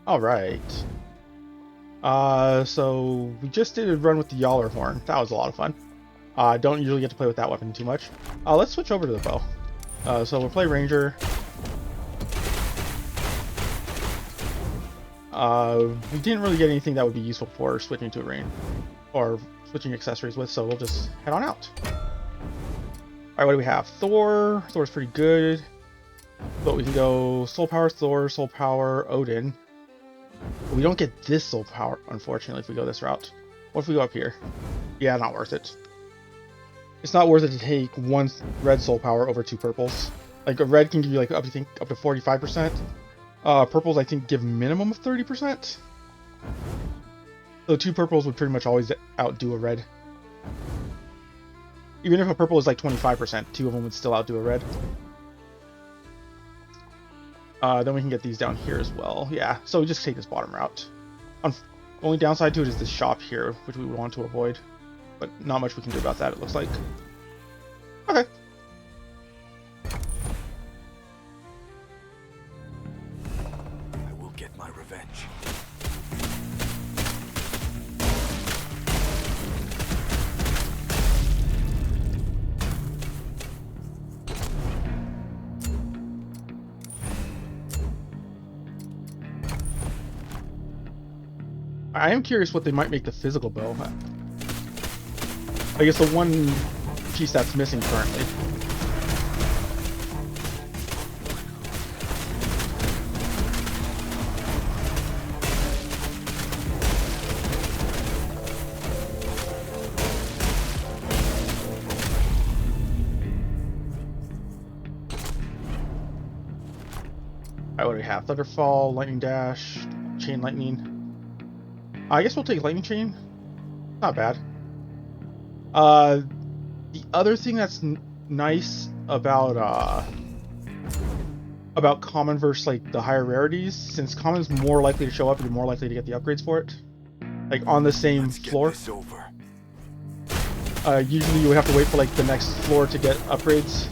All right. So we just did a run with the Yaller Horn. That was a lot of fun. Don't usually get to play with that weapon too much. Let's switch over to the bow. So we'll play Ranger. We didn't really get anything that would be useful for switching to a range or switching accessories with, so we'll just head on out. Alright, what do we have? Thor. Thor's pretty good. But we can go Soul Power Thor, Soul Power Odin. But we don't get this Soul Power, unfortunately, if we go this route. What if we go up here? Yeah, not worth it. It's not worth it to take one red Soul Power over two purples. Like, a red can give you, like, up to 45%. Purples, I think, give minimum of 30%. So two purples would pretty much always outdo a red. Even if a purple is like 25%, two of them would still outdo a red. Then we can get these down here as well. Yeah, so we just take this bottom route. Only downside to it is this shop here, which we would want to avoid. But not much we can do about that, it looks like. Okay. I will get my revenge. I am curious what they might make the physical bow. I guess the one piece that's missing currently. Alright, what do we have? Thunderfall, Lightning Dash, Chain Lightning. I guess we'll take Lightning Chain. Not bad. The other thing that's nice about common versus like the higher rarities, since common's more likely to show up, you're more likely to get the upgrades for it. Like on the same floor. Usually you would have to wait for like the next floor to get upgrades.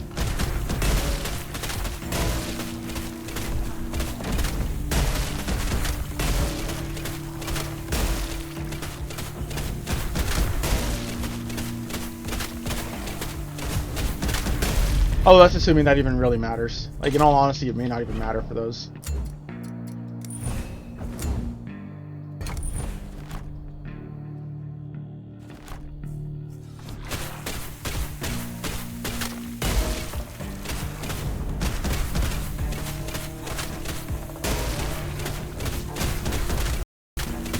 Oh, that's assuming that even really matters. Like, in all honesty, it may not even matter for those.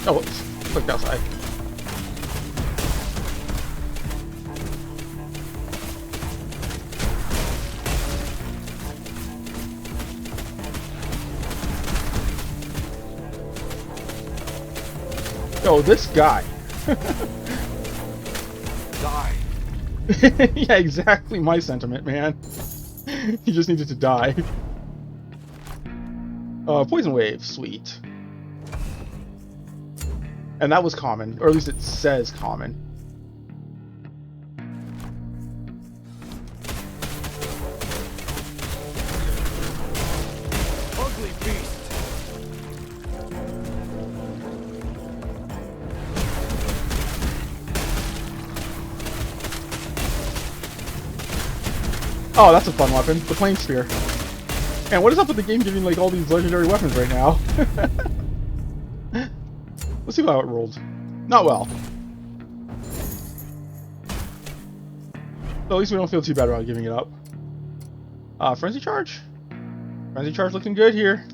Oh, whoops. Clicked outside. Oh, this guy. Die. Yeah, exactly my sentiment, man. He just needed to die. Poison Wave, sweet. And that was common, or at least it says common. Ugly beast. Oh, that's a fun weapon. The Flame Spear. And what is up with the game giving like all these legendary weapons right now? Let's see how it rolled. Not well. So at least we don't feel too bad about giving it up. Frenzy Charge? Frenzy Charge looking good here.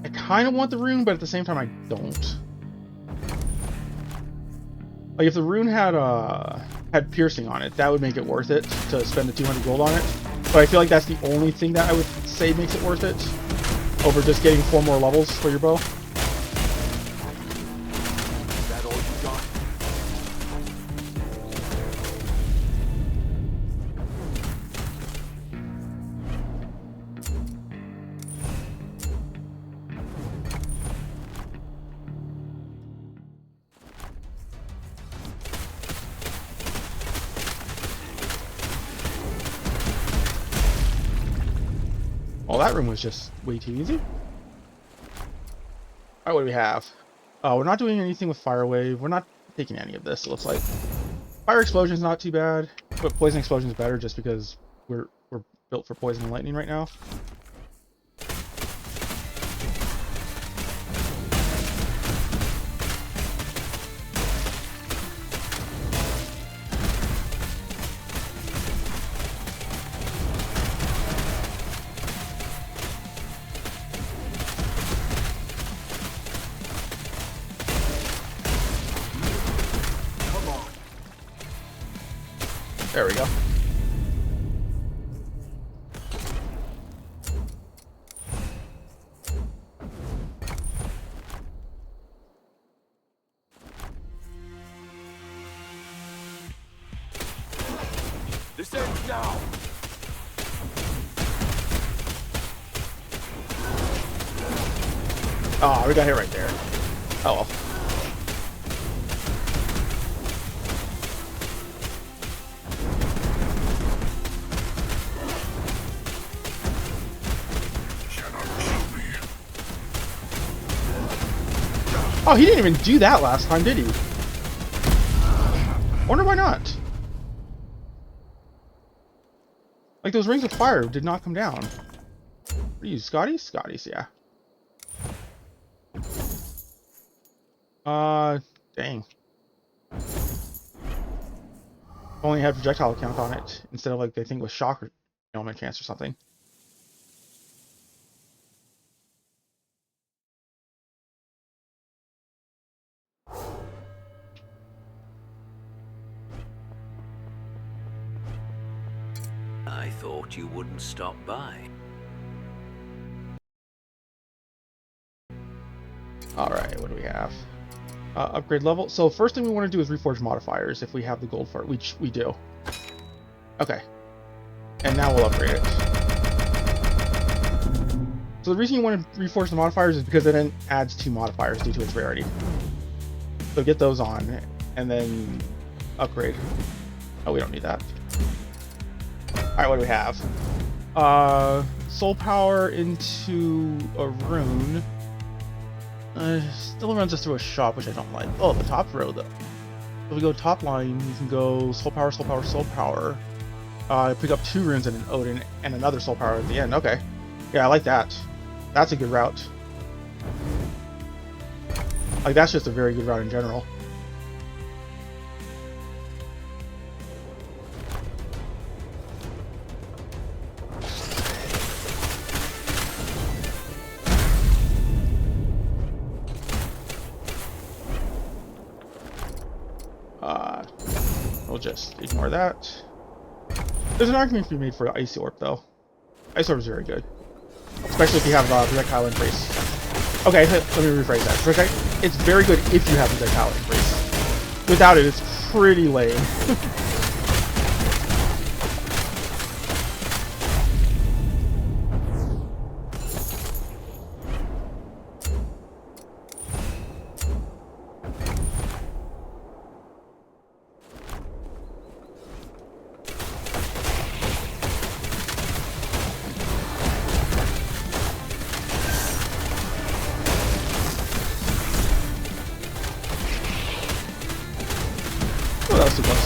I kind of want the rune, but at the same time I don't. Like if the rune had piercing on it, that would make it worth it to spend the 200 gold on it. But I feel like that's the only thing that I would say makes it worth it over just getting 4 more levels for your bow. Is that all you got? that room was just way too easy. Alright, what do we have? We're not doing anything with Fire Wave. We're not taking any of this, it looks like. Fire Explosion's not too bad, but Poison Explosion's better just because we're built for Poison and Lightning right now. There we go. This ends now. Oh, we got hit right there. Oh well. Oh, he didn't even do that last time, did he? Wonder why not. Like, those rings of fire did not come down. What are you, Scotty's? Scotty's, yeah. Dang. Only had projectile count on it, instead of, like, I think with shock or element chance or something. I thought you wouldn't stop by. Alright, what do we have? Upgrade level. So first thing we want to do is reforge modifiers if we have the gold for it, which we do. Okay. And now we'll upgrade it. So the reason you want to reforge the modifiers is because it then adds 2 modifiers due to its rarity. So get those on, and then upgrade. Oh, we don't need that. Alright, what do we have? Soul power into a rune. Still runs us through a shop, which I don't like. Oh, the top row, though. If we go top line, you can go soul power, soul power, soul power. Pick up 2 runes and an Odin, and another soul power at the end. Okay. Yeah, I like that. That's a good route. Like, that's just a very good route in general. We'll just ignore that. There's an argument to be made for Ice Orb, though. Ice Orb is very good. Especially if you have projectile increase. Okay, let me rephrase that. It's very good if you have projectile increase. Without it, it's pretty lame. Oh, that was too close.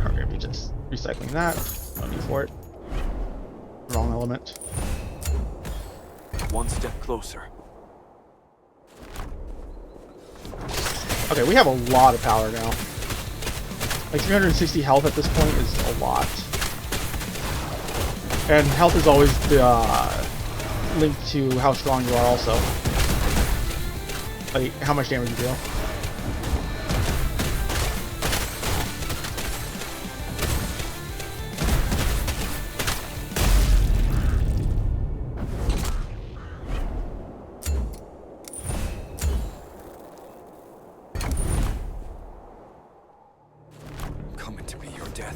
We're gonna be just recycling that. No need for it. Wrong element. One step closer. Okay, we have a lot of power now. Like 360 health at this point is a lot. And health is always linked to how strong you are also. Like, how much damage you deal. Coming to be your death.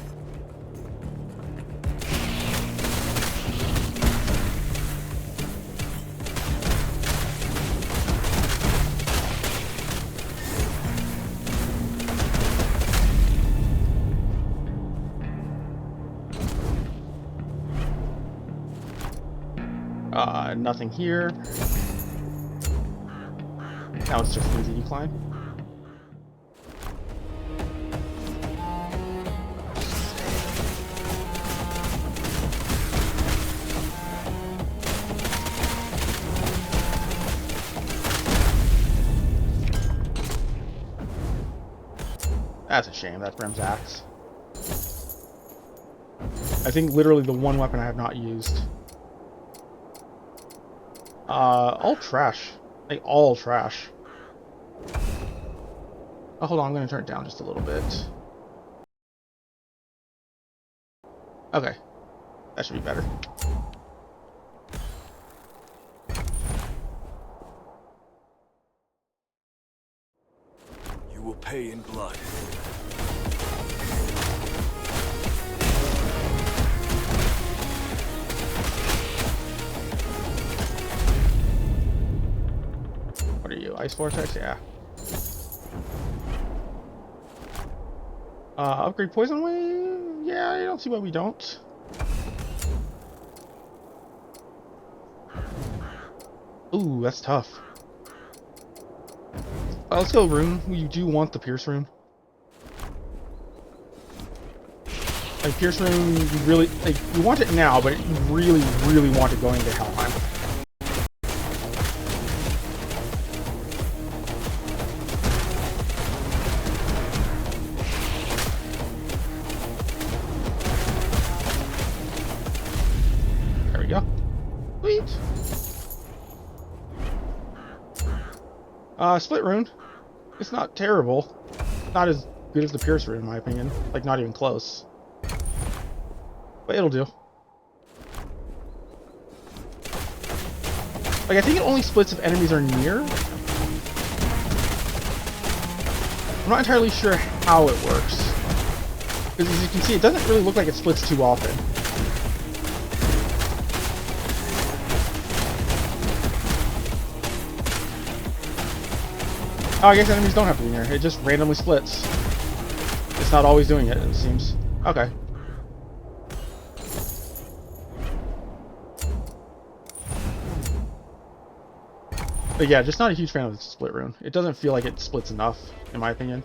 Nothing here. Now it's just an easy decline. That's a shame, that Brim's axe. I think literally the one weapon I have not used. All trash. Like, all trash. Oh, hold on, I'm gonna turn it down just a little bit. Okay. That should be better. You will pay in blood. What are you? Ice Vortex? Yeah. Upgrade Poison Wave? Yeah, I don't see why we don't. Ooh, that's tough. Let's go Rune. We do want the Pierce Rune. Like, Pierce Rune, you really... Like, you want it now, but you really, really want it going into Helheim. There we go. Sweet. Split Rune. It's not terrible. Not as good as the Pierce Rune, in my opinion. Like, not even close. But it'll do. Like, I think it only splits if enemies are near. I'm not entirely sure how it works. Because as you can see, it doesn't really look like it splits too often. Oh, I guess enemies don't have to be near. It just randomly splits. It's not always doing it, it seems. Okay. But yeah, just not a huge fan of the split rune. It doesn't feel like it splits enough, in my opinion.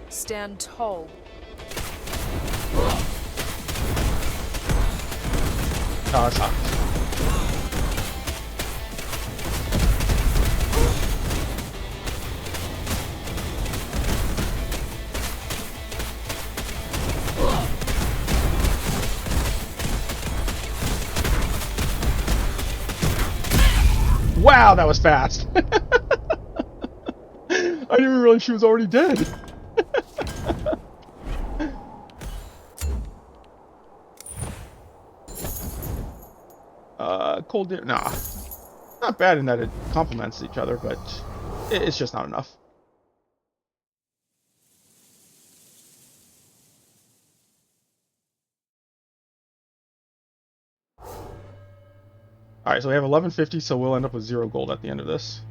Stand tall. Oh, that sucks. Wow, that was fast. I didn't even realize she was already dead. Cold dip, nah. Not bad in that it complements each other, but it's just not enough. Alright, so we have 1150, so we'll end up with 0 gold at the end of this.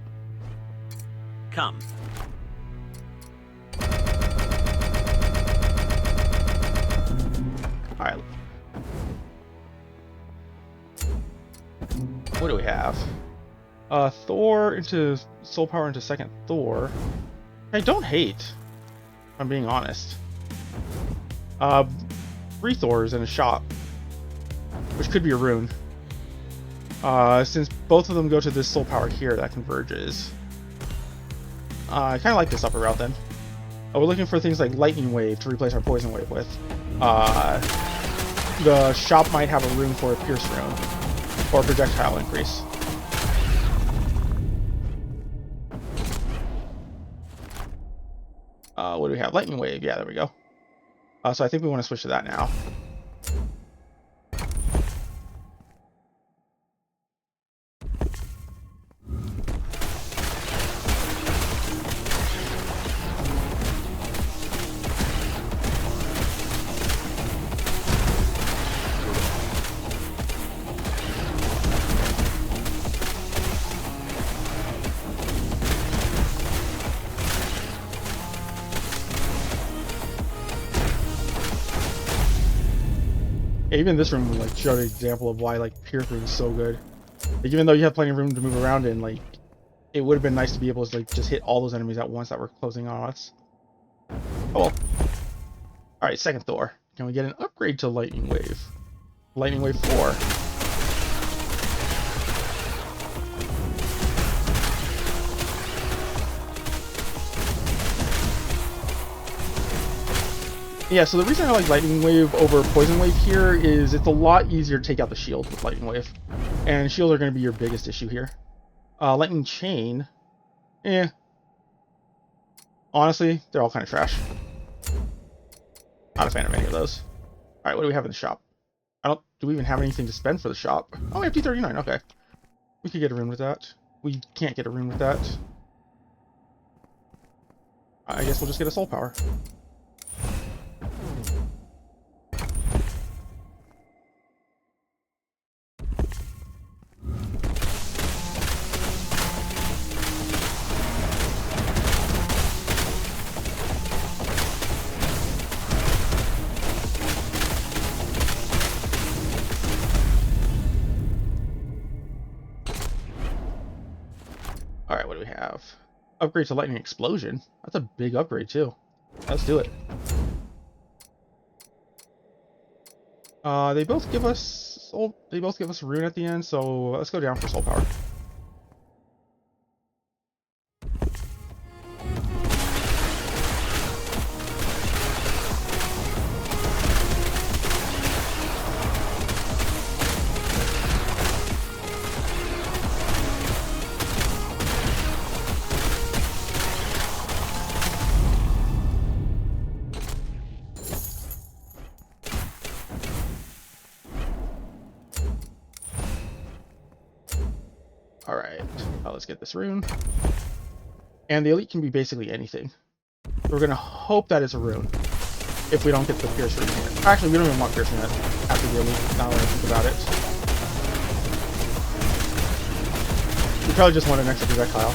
Come. Alright. What do we have? Thor into Soul Power into second Thor. I don't hate, if I'm being honest. 3 Thors in a shop, which could be a rune. Since both of them go to this Soul Power here, that converges. I kind of like this upper route then. We're looking for things like Lightning Wave to replace our Poison Wave with. The shop might have a rune for a Pierce Rune, or a projectile increase. What do we have? Lightning Wave, yeah, there we go. So I think we want to switch to that now. Even this room like showed an example of why like Pierce Rune is so good. Like, even though you have plenty of room to move around in, like, it would have been nice to be able to like just hit all those enemies at once that were closing on us. Oh well. Alright, second Thor. Can we get an upgrade to Lightning Wave? Lightning Wave 4. Yeah, so the reason I like Lightning Wave over Poison Wave here is it's a lot easier to take out the shield with Lightning Wave. And shields are going to be your biggest issue here. Lightning Chain. Honestly, they're all kind of trash. Not a fan of any of those. Alright, what do we have in the shop? Do we even have anything to spend for the shop? Oh, we have T39, okay. We could get a rune with that. We can't get a rune with that. I guess we'll just get a soul power. Alright, what do we have? Upgrade to Lightning Explosion. That's a big upgrade, too. Let's do it. They both give us a rune at the end, so let's go down for soul power. Alright, let's get this rune. And the elite can be basically anything. We're gonna hope that it's a rune. If we don't get the Pierce rune here. Actually, we don't even want Pierce rune after the elite, now that I think about it. We probably just want an extra projectile.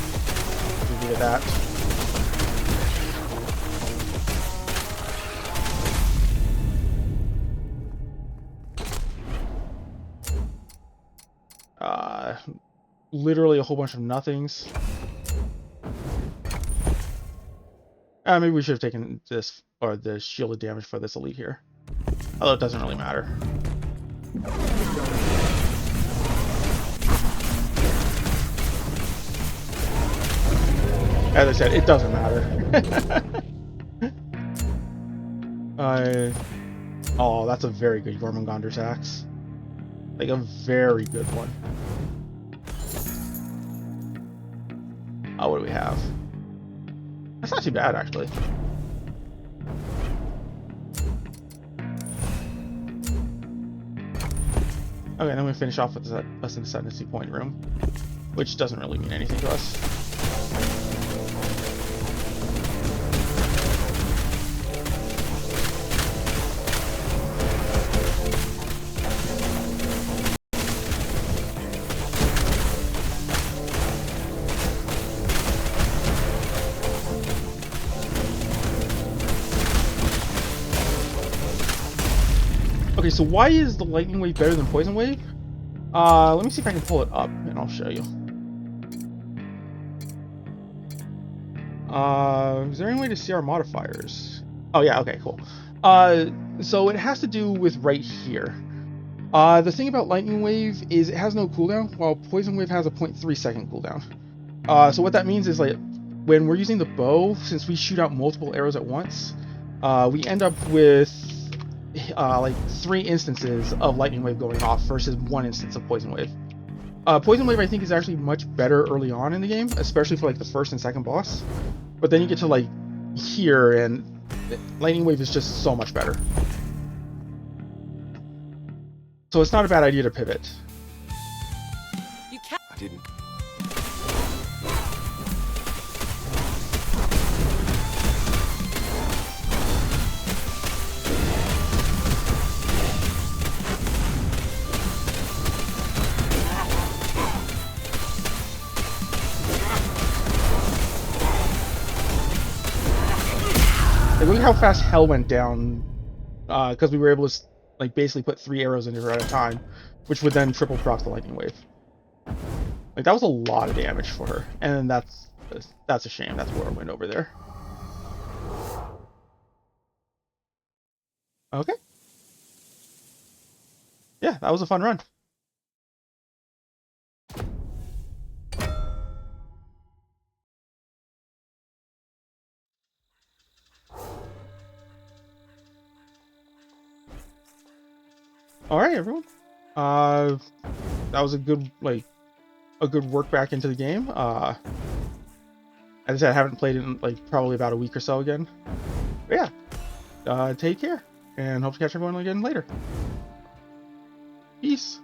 We needed that. Literally a whole bunch of nothings. Maybe we should have taken this, or the shielded damage for this elite here. Although it doesn't really matter. As I said, it doesn't matter. Oh, that's a very good Jormungandr's axe. Like a very good one. Oh, what do we have? That's not too bad, actually. Okay, then we finish off with the ascendancy point room, which doesn't really mean anything to us. Okay, so why is the Lightning Wave better than Poison Wave? Let me see if I can pull it up, and I'll show you. Is there any way to see our modifiers? Oh yeah, okay, cool. So it has to do with right here. The thing about Lightning Wave is it has no cooldown, while Poison Wave has a 0.3 second cooldown. So what that means is, like, when we're using the bow, since we shoot out multiple arrows at once, we end up with like 3 instances of Lightning Wave going off versus 1 instance of Poison Wave. Poison Wave, I think, is actually much better early on in the game, especially for like the first and second boss. But then you get to like here, and Lightning Wave is just so much better. So it's not a bad idea to pivot. You can't. I didn't. Like, look how fast Hell went down, because we were able to like basically put 3 arrows into her at a time, which would then triple proc the Lightning Wave. Like, that was a lot of damage for her. And that's a shame. That's Whirlwind over there. Okay. Yeah, that was a fun run. All right, everyone. That was a good work back into the game. As I said, I haven't played it in like probably about a week or so again. But yeah, take care, and hope to catch everyone again later. Peace.